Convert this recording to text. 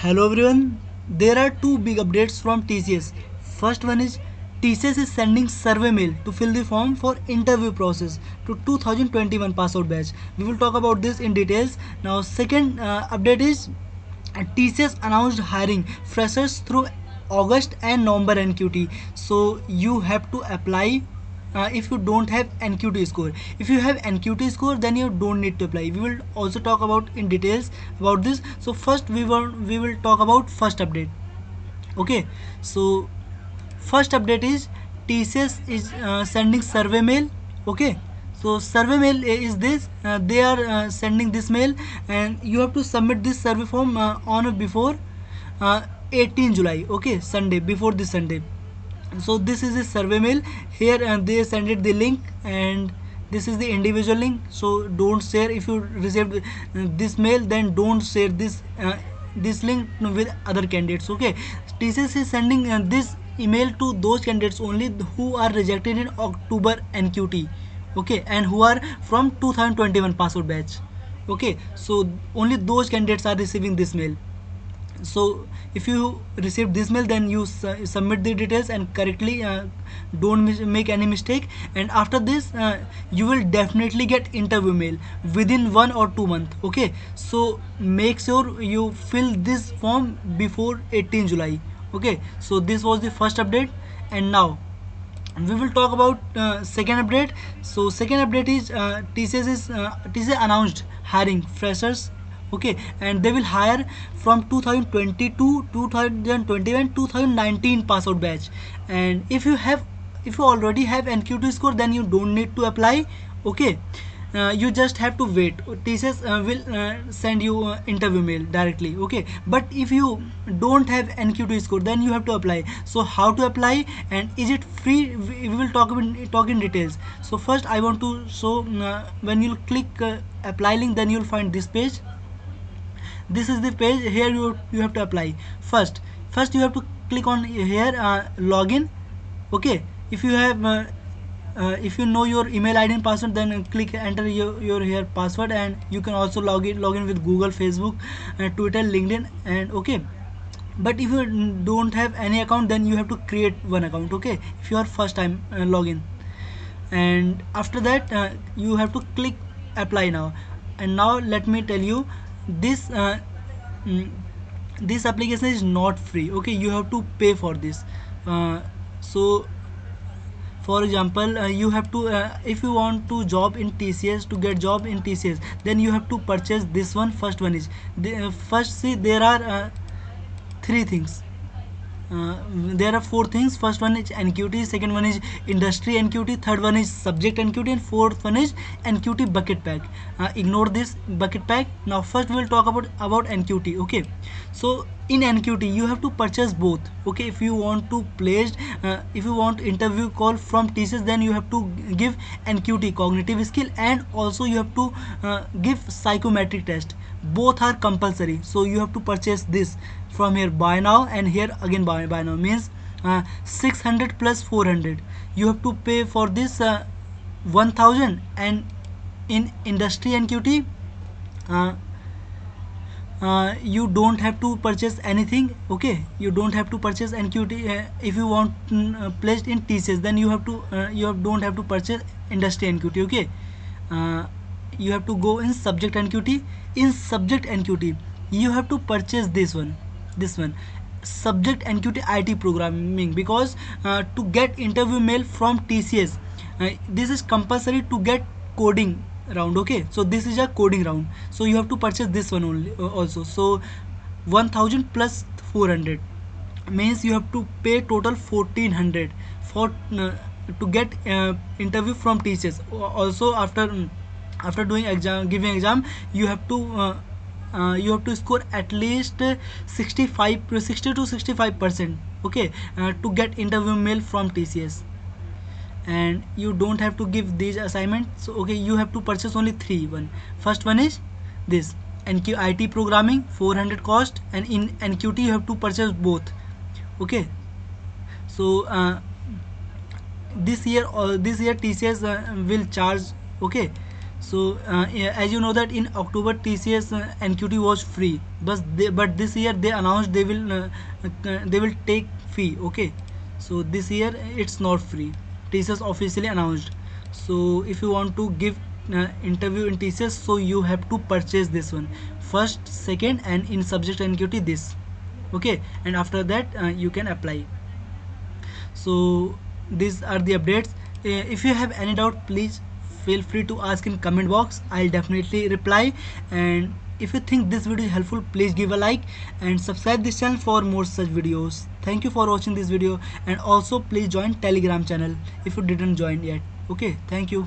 Hello everyone. There are two big updates from TCS. First one is TCS is sending survey mail to fill the form for interview process to 2021 pass out batch. We will talk about this in details. Now second update is TCS announced hiring freshers through August and November NQT. So you have to apply if you don't have NQT score. If you have NQT score, then you don't need to apply. We will also talk about in details about this. So first we will talk about first update. Okay, so first update is TCS is sending survey mail. Okay, so survey mail is this. They are sending this mail, and you have to submit this survey form on or before 18 July. Okay, Sunday, before this Sunday. So this is a survey mail here, and they send it the link, and this is the individual link. So don't share. If you received this mail, then don't share this link with other candidates. Okay, TCS is sending this email to those candidates only who are rejected in October NQT. Okay, and who are from 2021 passport batch. Okay, so only those candidates are receiving this mail. So if you receive this mail, then you submit the details and correctly, don't make any mistake, and after this you will definitely get interview mail within 1 or 2 months. Okay, so make sure you fill this form before 18 July. Okay, so this was the first update, and now we will talk about second update. So second update is TCS announced hiring freshers. Okay, and they will hire from 2022, 2021, 2019 pass out batch. And if you already have NQT score, then you don't need to apply. Okay, you just have to wait. TCS will send you interview mail directly. Okay, but if you don't have NQT score, then you have to apply. So how to apply, and is it free? We will talk in details. So first I want to show, when you click apply link, then you'll find this page. This is the page. Here you have to apply. First you have to click on here, login. Okay, if you have if you know your email ID and password, then click enter your here password, and you can also log in with Google, Facebook, Twitter, LinkedIn, and okay. But if you don't have any account, then you have to create one account. Okay, if you are first time login, and after that you have to click apply now. And now let me tell you, this mm, this application is not free. Okay, you have to pay for this. So for example, you have to if you want to job in TCS, to get job in TCS, then you have to purchase this one. First one is first, see, there are three things. There are four things. First one is NQT, second one is industry NQT, third one is subject NQT, and fourth one is NQT bucket pack. Ignore this bucket pack. Now first we will talk about NQT. Okay, so in NQT you have to purchase both. Okay, if you want to placed, if you want interview call from TCS, then you have to give NQT cognitive skill, and also you have to give psychometric test. Both are compulsory, so you have to purchase this from here. Buy now, and here again buy now means 600 plus 400. You have to pay for this 1000. And in industry NQT, uh, you don't have to purchase anything. Okay, you don't have to purchase NQT. If you want placed in TCS, then don't have to purchase industry NQT. Okay, uh, you have to go in subject NQT. In subject NQT you have to purchase this one subject NQT IT programming, because to get interview mail from TCS, this is compulsory to get coding round. Okay, so this is a coding round, so you have to purchase this one only also. So 1000 plus 400 means you have to pay total 1400 for to get interview from TCS. Also after doing exam, giving exam, you have to score at least 60 to 65%. Okay, to get interview mail from TCS. And you don't have to give these assignments. So okay, you have to purchase only one. First one is this NQIT programming, 400 cost, and in NQT you have to purchase both. Okay, so this year TCS will charge. Okay, So yeah, as you know that in October TCS NQT was free, but this year they announced they will take fee. Okay, so this year it's not free. TCS officially announced. So if you want to give interview in TCS, so you have to purchase this one first, second, and in subject NQT this. Okay, and after that you can apply. So these are the updates. If you have any doubt, please feel free to ask in comment box. I'll definitely reply. And if you think this video is helpful, please give a like and subscribe this channel for more such videos. Thank you for watching this video, and also please join Telegram channel if you didn't join yet. Okay, thank you.